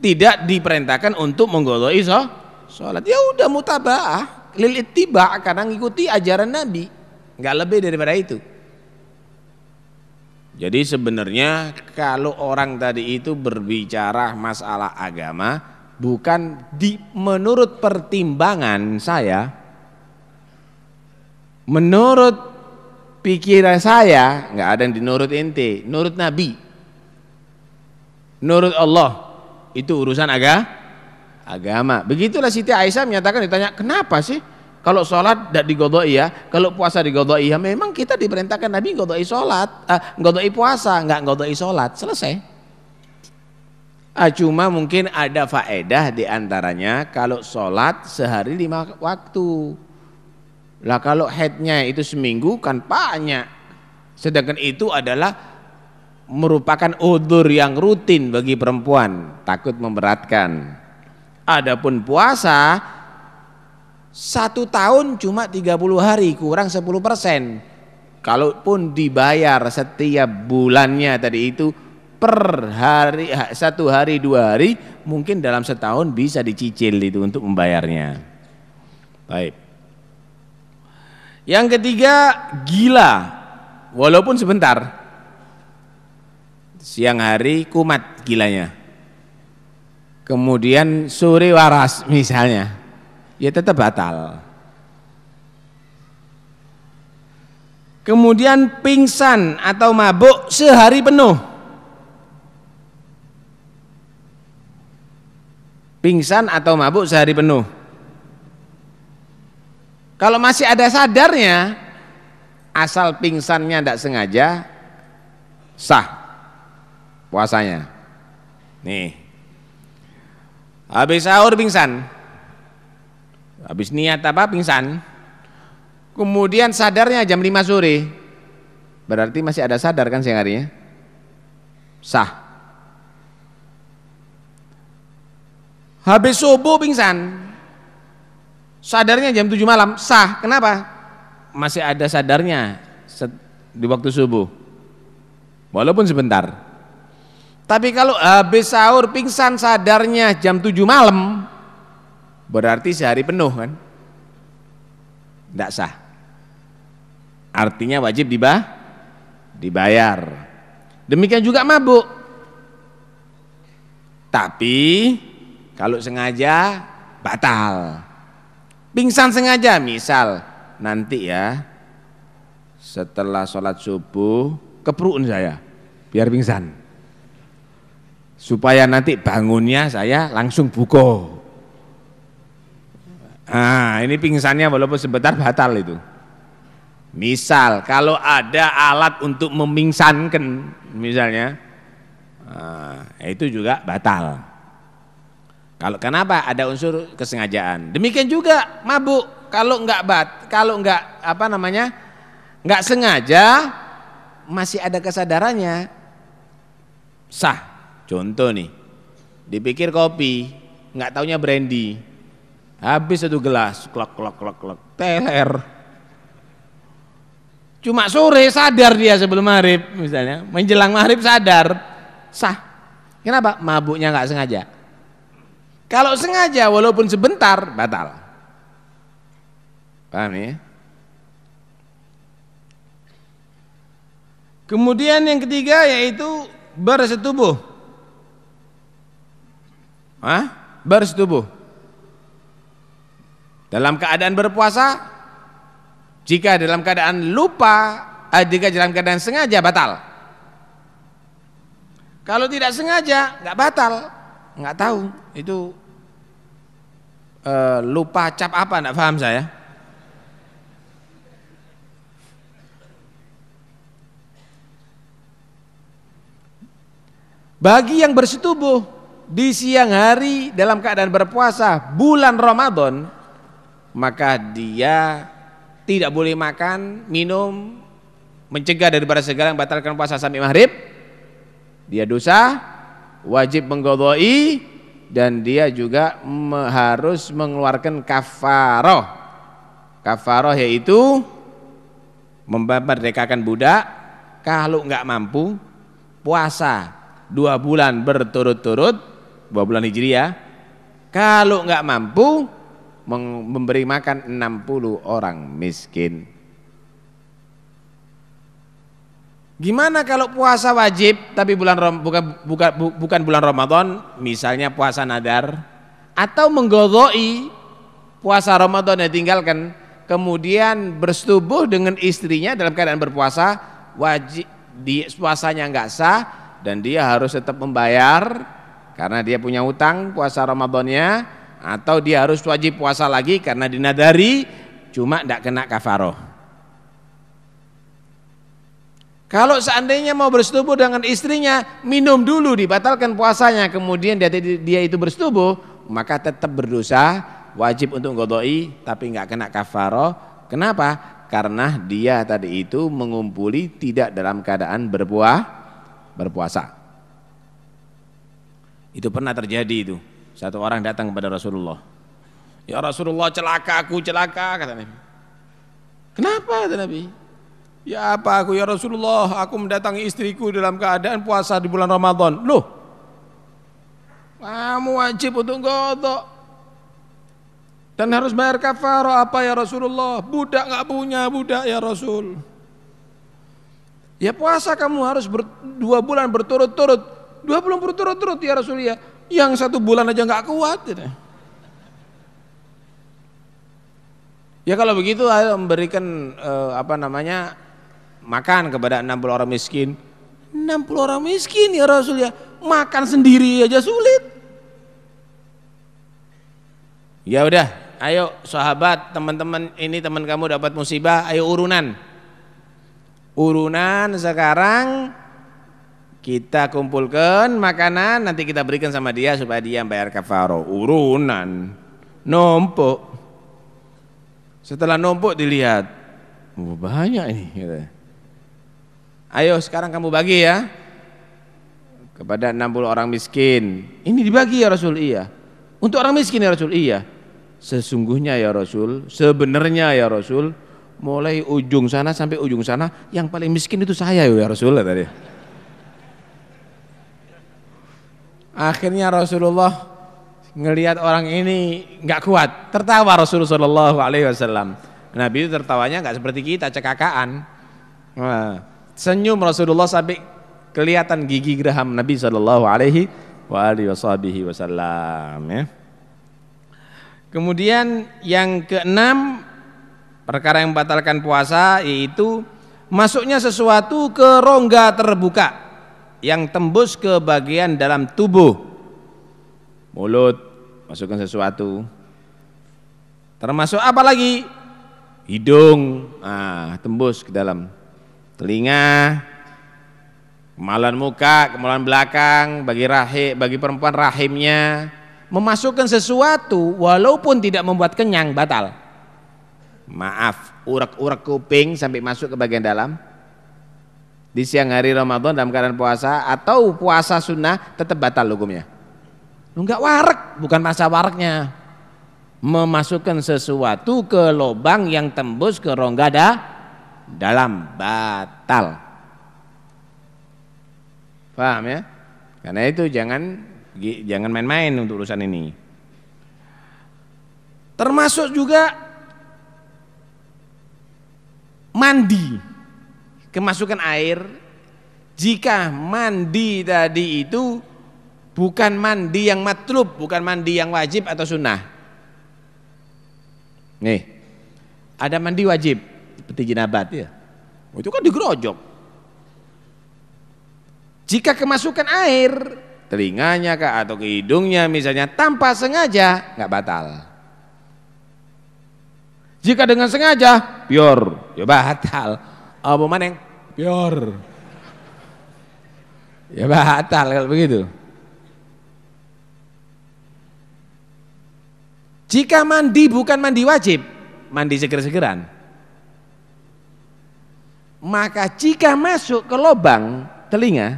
tidak diperintahkan untuk mengqada'i salat. Ya udah mutabaah lil ittiba, karena ngikuti ajaran Nabi, enggak lebih daripada itu. Jadi sebenarnya kalau orang tadi itu berbicara masalah agama, bukan menurut pertimbangan saya, menurut pikiran saya, nggak ada yang dinurut ente, nurut Nabi, nurut Allah, itu urusan agama. Begitulah Siti Aisyah menyatakan, ditanya kenapa sih kalau sholat tidak digodoi ya, kalau puasa digodoi ya? Memang kita diperintahkan Nabi godoi sholat, godoi puasa, nggak godoi sholat, selesai. Cuma mungkin ada faedah diantaranya kalau sholat sehari 5 waktu. Lah kalau haidnya itu seminggu kan banyak. Sedangkan itu adalah merupakan udzur yang rutin bagi perempuan, takut memberatkan. Adapun puasa 1 tahun cuma 30 hari, kurang 10%. Kalaupun dibayar setiap bulannya tadi itu per hari, 1 hari 2 hari, mungkin dalam setahun bisa dicicil itu untuk membayarnya. Baik. Yang ketiga, gila walaupun sebentar. Siang hari kumat gilanya, kemudian sore waras misalnya, ya tetap batal. Kemudian pingsan atau mabuk sehari penuh. Pingsan atau mabuk sehari penuh. Kalau masih ada sadarnya, asal pingsannya tidak sengaja, sah puasanya. Nih, habis sahur pingsan, habis niat apa pingsan, kemudian sadarnya jam 5 sore, berarti masih ada sadar kan siang harinya, sah. Habis subuh pingsan, sadarnya jam 7 malam, sah. Kenapa? Masih ada sadarnya di waktu subuh, walaupun sebentar. Tapi kalau habis sahur pingsan sadarnya jam 7 malam, berarti sehari penuh kan? Tidak sah. Artinya wajib dibayar. Demikian juga mabuk. Tapi kalau sengaja batal. Pingsan sengaja, misal nanti ya setelah sholat subuh keprun saya biar pingsan, supaya nanti bangunnya saya langsung buka. Ini pingsannya walaupun sebentar batal itu. Misal kalau ada alat untuk memingsankan misalnya, itu juga batal. Kalau kenapa? Ada unsur kesengajaan. Demikian juga mabuk. Kalau nggak sengaja, masih ada kesadarannya, sah. Contoh nih, dipikir kopi, nggak taunya brandy, habis 1 gelas, klok, teler. Cuma sore sadar dia sebelum maghrib, misalnya menjelang maghrib sadar, sah. Kenapa? Mabuknya nggak sengaja. Kalau sengaja walaupun sebentar, batal. Paham ya? Kemudian yang ketiga yaitu bersetubuh. Bersetubuh dalam keadaan berpuasa Jika dalam keadaan lupa, jika dalam keadaan sengaja batal. Kalau tidak sengaja nggak batal, nggak tahu itu lupa cap apa, nggak paham saya. Bagi yang bersetubuh di siang hari dalam keadaan berpuasa bulan Ramadan, maka dia tidak boleh makan, minum, mencegah daripada segala yang batalkan puasa sampai maghrib. Dia dosa, wajib mengqadha'i, dan dia juga harus mengeluarkan kafarah. Kafarah yaitu memerdekakan budak. Kalau enggak mampu puasa 2 bulan berturut-turut, 2 bulan Hijriah. Kalau enggak mampu memberi makan 60 orang miskin. Gimana kalau puasa wajib tapi bukan bulan Ramadan, misalnya puasa nadar, atau mengqadha'i puasa Ramadan yang tinggalkan, kemudian bersetubuh dengan istrinya dalam keadaan berpuasa, wajib puasanya enggak sah dan dia harus tetap membayar karena dia punya utang puasa Ramadannya, atau dia harus wajib puasa lagi karena dinadari cuma tidak kena kafaroh. Kalau seandainya mau bersetubuh dengan istrinya, minum dulu dibatalkan puasanya, kemudian dia itu bersetubuh, maka tetap berdosa, wajib untuk qadha'i tapi enggak kena kafaroh. Kenapa? Karena dia tadi itu mengumpuli tidak dalam keadaan berpuasa. Itu pernah terjadi itu. Satu orang datang kepada Rasulullah. Ya Rasulullah, celaka aku, celaka, kata Nabi. Kenapa, kata Nabi? Ya apa aku, ya Rasulullah, aku mendatangi istriku dalam keadaan puasa di bulan Ramadan. Loh, kamu wajib untuk qadha dan harus bayar kafarah. Apa ya Rasulullah? Budak nggak punya budak ya Rasul. Ya puasa kamu harus 2 bulan berturut-turut. 2 bulan berturut-turut ya Rasul ya. Yang 1 bulan aja nggak kuat. Ya kalau begitu ayo memberikan makan kepada 60 orang miskin. 60 orang miskin ya Rasul ya. Makan sendiri aja sulit. Ya udah, ayo sahabat, teman-teman, ini teman kamu dapat musibah, ayo urunan. Urunan sekarang kita kumpulkan makanan, nanti kita berikan sama dia supaya dia bayar kafarah. Urunan, numpuk. Setelah numpuk dilihat, banyak ini. Ayo sekarang kamu bagi ya kepada 60 orang miskin. Ini dibagi ya Rasul, iya. Untuk orang miskin ya Rasul, iya. Sesungguhnya ya Rasul, sebenarnya ya Rasul, mulai ujung sana sampai ujung sana yang paling miskin itu saya ya Rasul tadi. Akhirnya Rasulullah ngelihat orang ini nggak kuat, tertawa Rasulullah Shallallahu Alaihi Wasallam. Nabi itu tertawanya nggak seperti kita cekakaan. Senyum Rasulullah sampai kelihatan gigi geraham Nabi Shallallahu Alaihi Wasallam. Ya. Kemudian yang keenam, perkara yang membatalkan puasa yaitu masuknya sesuatu ke rongga terbuka yang tembus ke bagian dalam tubuh. Mulut, masukkan sesuatu. Termasuk apa lagi? Hidung, tembus ke dalam. Telinga, kemaluan muka, kemaluan belakang, bagi perempuan rahimnya. Memasukkan sesuatu walaupun tidak membuat kenyang batal. Maaf, urak-urak kuping sampai masuk ke bagian dalam. Di siang hari Ramadan dalam keadaan puasa atau puasa sunnah tetap batal hukumnya. Lu enggak warak, bukan masa waraknya. Memasukkan sesuatu ke lubang yang tembus ke rongga dalam batal. Paham ya? Karena itu jangan main-main untuk urusan ini. Termasuk juga mandi, kemasukan air. Jika mandi tadi itu bukan mandi yang matlub, bukan mandi yang wajib atau sunnah. Nih, ada mandi wajib. peti jenabat ya. Itu kan digerojok. Jika kemasukan air, telinganya kah atau ke hidungnya misalnya tanpa sengaja, nggak batal. Jika dengan sengaja, pior, ya batal. Apa maneng? Pior. Ya batal kalau begitu. Jika mandi bukan mandi wajib, mandi seger-segeran, maka jika masuk ke lubang telinga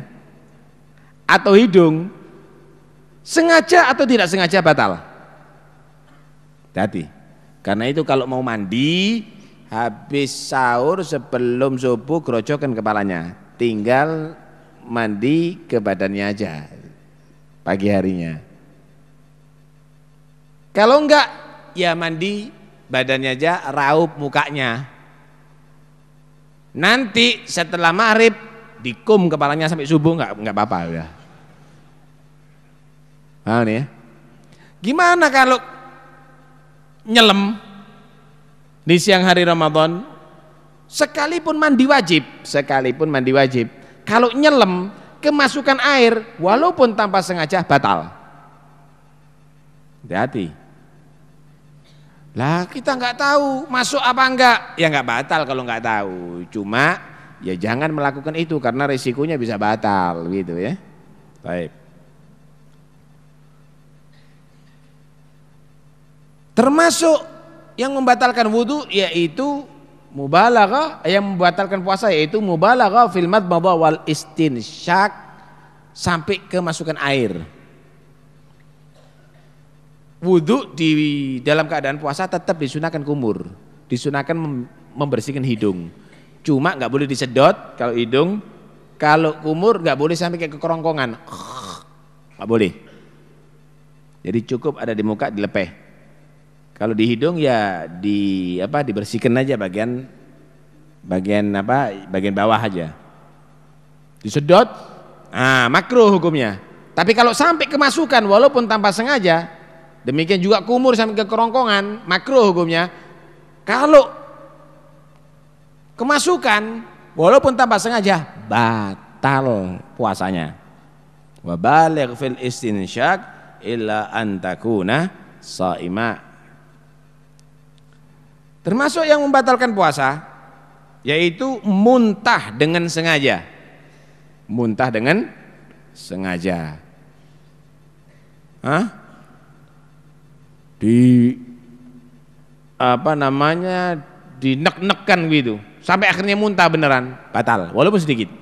atau hidung, sengaja atau tidak sengaja batal. Hati. Karena itu kalau mau mandi, habis sahur sebelum subuh gerojokkan kepalanya, tinggal mandi ke badannya aja pagi harinya. Kalau enggak, ya mandi badannya aja, raup mukanya. Nanti setelah maghrib dikum kepalanya sampai subuh, enggak apa-apa ya. Nah, nih ya. Gimana kalau nyelam di siang hari Ramadan, sekalipun mandi wajib, kalau nyelam kemasukan air walaupun tanpa sengaja batal. Hati-hati. Lah kita nggak tahu masuk apa enggak, ya nggak batal kalau nggak tahu. Cuma ya jangan melakukan itu karena risikonya bisa batal gitu ya. Baik. Termasuk yang membatalkan wudu yaitu mubalaghah, yang membatalkan puasa yaitu mubalaghah fil madmadah wal istinsyak, sampai kemasukan air. Wudu di dalam keadaan puasa tetap disunahkan kumur, disunahkan membersihkan hidung. Cuma nggak boleh disedot kalau hidung, kalau kumur nggak boleh sampai ke kerongkongan, nggak boleh. Jadi cukup ada di muka, dilepeh. Kalau di hidung ya dibersihkan aja bagian bawah aja. Disedot, makruh hukumnya. Tapi kalau sampai kemasukan walaupun tanpa sengaja, demikian juga kumur sampai ke kerongkongan, makruh hukumnya. Kalau kemasukan walaupun tanpa sengaja, batal puasanya. Wa baligh fil istinsyak illa an takuna shaima. Termasuk yang membatalkan puasa yaitu muntah dengan sengaja. Muntah dengan sengaja. Dinek-nekkan gitu sampai akhirnya muntah beneran, batal walaupun sedikit.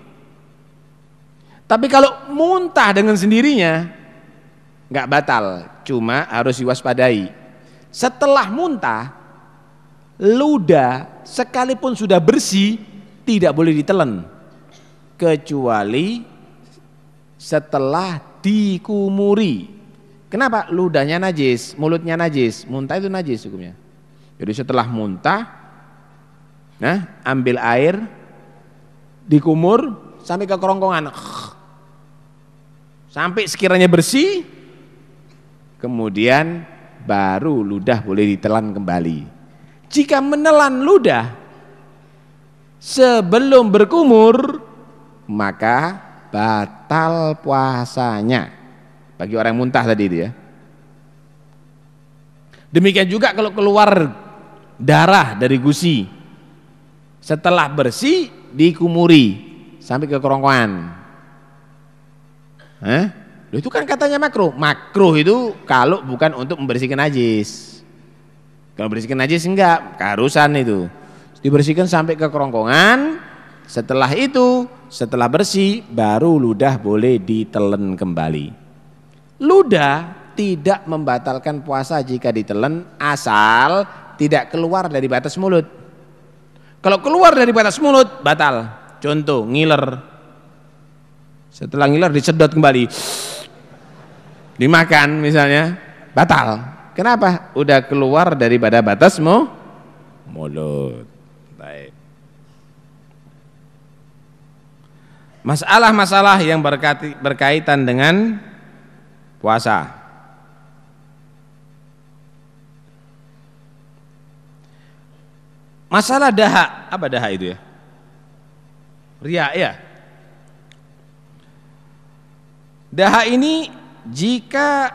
Tapi kalau muntah dengan sendirinya nggak batal, cuma harus diwaspadai. Setelah muntah, ludah sekalipun sudah bersih tidak boleh ditelan kecuali setelah dikumuri. Kenapa? Ludahnya najis, mulutnya najis, muntah itu najis hukumnya. Jadi setelah muntah, ambil air, dikumur sampai ke kerongkongan, sampai sekiranya bersih, kemudian baru ludah boleh ditelan kembali. Jika menelan ludah sebelum berkumur, maka batal puasanya. Bagi orang yang muntah tadi itu ya. Demikian juga kalau keluar darah dari gusi, setelah bersih dikumuri sampai ke kerongkongan. Itu kan katanya makruh. Makruh itu kalau bukan untuk membersihkan najis. Kalau membersihkan najis enggak, keharusan itu. Dibersihkan sampai ke kerongkongan. Setelah itu, setelah bersih baru ludah boleh ditelan kembali. Ludah tidak membatalkan puasa jika ditelan asal tidak keluar dari batas mulut. Kalau keluar dari batas mulut batal. Contoh ngiler, setelah ngiler disedot kembali, dimakan misalnya, batal. Kenapa? Udah keluar daripada batas mulut. Baik. Masalah-masalah yang berkaitan dengan puasa. masalah daha, apa daha itu ya? Riya ya. Daha ini jika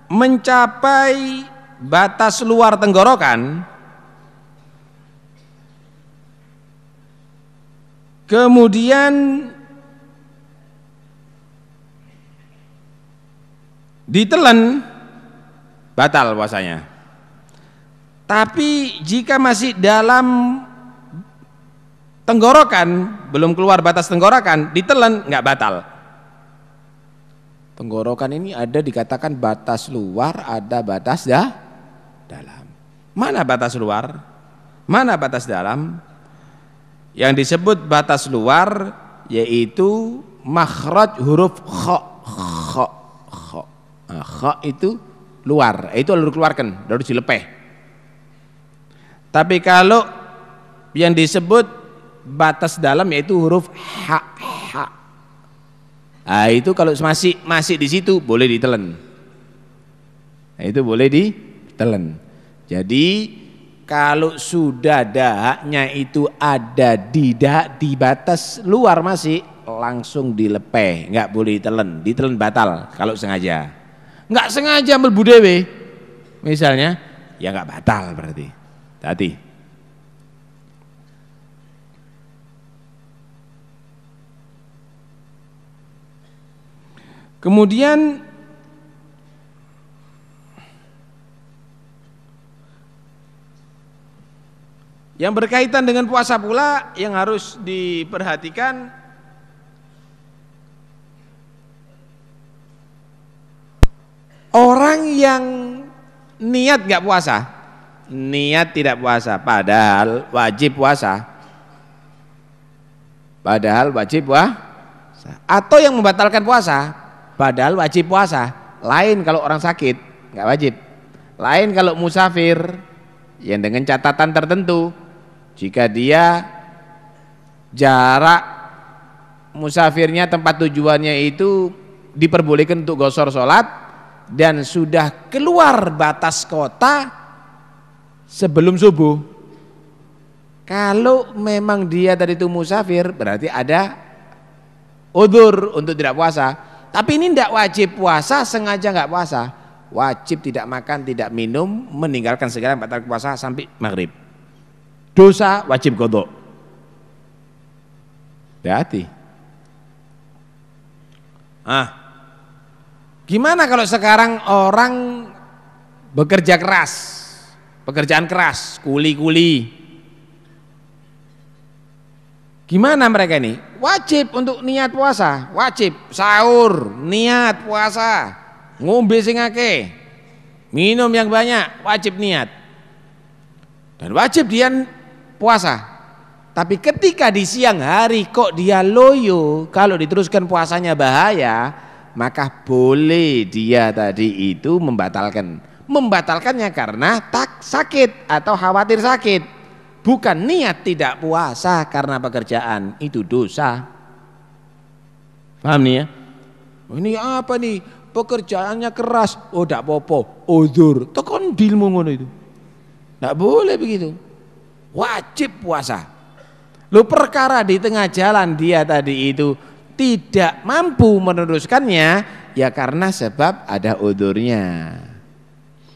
mencapai batas luar tenggorokan, kemudian ditelan, batal puasanya. Tapi jika masih dalam tenggorokan, belum keluar batas tenggorokan, ditelan, nggak batal. Tenggorokan ini ada dikatakan batas luar, ada batas dalam. Mana batas luar? Mana batas dalam? Yang disebut batas luar yaitu makhraj huruf kha. Nah, kha itu luar, itu lalu dikeluarkan, lalu dilepeh. Tapi kalau yang disebut batas dalam yaitu huruf ha. Nah, itu kalau masih di situ boleh ditelan. Nah, itu boleh ditelan. Jadi kalau sudah dahaknya itu ada di batas luar masih, langsung dilepeh, nggak boleh ditelan batal kalau sengaja. Nggak sengaja mlebu dhewe misalnya, ya nggak batal berarti. Hati. Kemudian yang berkaitan dengan puasa pula yang harus diperhatikan, orang yang niat nggak puasa, niat tidak puasa, padahal wajib puasa, atau yang membatalkan puasa, padahal wajib puasa. Lain kalau orang sakit, nggak wajib. Lain kalau musafir, yang dengan catatan tertentu, jika dia jarak musafirnya tempat tujuannya itu diperbolehkan untuk gosor sholat dan sudah keluar batas kota sebelum subuh. Kalau memang dia tadi itu musafir, berarti ada udzur untuk tidak puasa. Tapi ini tidak wajib puasa, sengaja nggak puasa. Wajib tidak makan, tidak minum, meninggalkan segala batal puasa sampai maghrib. Dosa wajib qadha. Hati-hati. Gimana kalau sekarang orang bekerja keras, pekerjaan keras, kuli-kuli? Gimana mereka ini? Wajib untuk niat puasa, wajib sahur, niat puasa, ngombe sing akeh, minum yang banyak, wajib niat. Dan wajib dia puasa. Tapi ketika di siang hari kok dia loyo, kalau diteruskan puasanya bahaya, maka boleh dia tadi itu membatalkan. Membatalkannya karena sakit atau khawatir sakit. Bukan niat tidak puasa karena pekerjaan, itu dosa. Paham nih ya? Ini apa nih? Pekerjaannya keras. Oh tidak apa-apa, udzur. Tekon dilmu ngono itu. Tidak boleh begitu. Wajib puasa. Lu perkara di tengah jalan dia tadi itu tidak mampu meneruskannya, ya karena sebab ada udzurnya.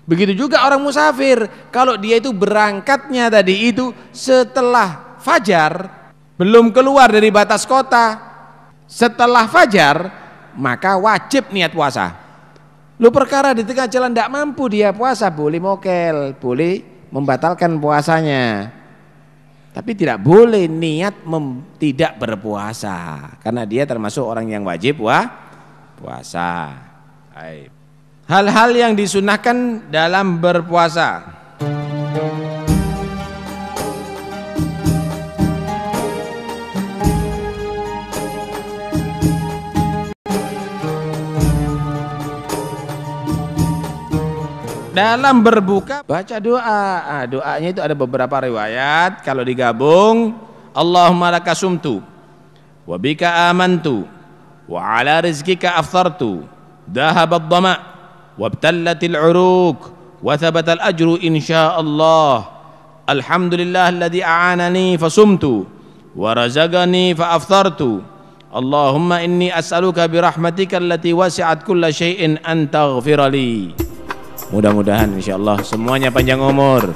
Begitu juga orang musafir, kalau dia itu berangkatnya tadi itu setelah fajar, belum keluar dari batas kota, setelah fajar, maka wajib niat puasa. Lu perkara di tengah jalan tidak mampu dia puasa, boleh mokel, boleh membatalkan puasanya. Tapi tidak boleh niat tidak berpuasa, karena dia termasuk orang yang wajib puasa. Baik. Hal-hal yang disunahkan dalam berpuasa. Dalam berbuka baca doa. Doanya itu ada beberapa riwayat. Kalau digabung, Allahumma laka sumtu wa bika amantu wa ala rizkika aftartu dhahabad dhama' wabtallatil uruq wa thabatal ajru insyaallah alhamdulillahilladzi a'anani fasumtu wa razaqani fa aftartu. Allahumma inni as'aluka birahmatika allati wasi'at kulla syai'in an taghfirali. Mudah-mudahan insyaallah semuanya panjang umur,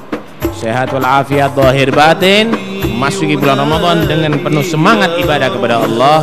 sehat walafiat zahir batin, masuki bulan Ramadan dengan penuh semangat ibadah kepada Allah.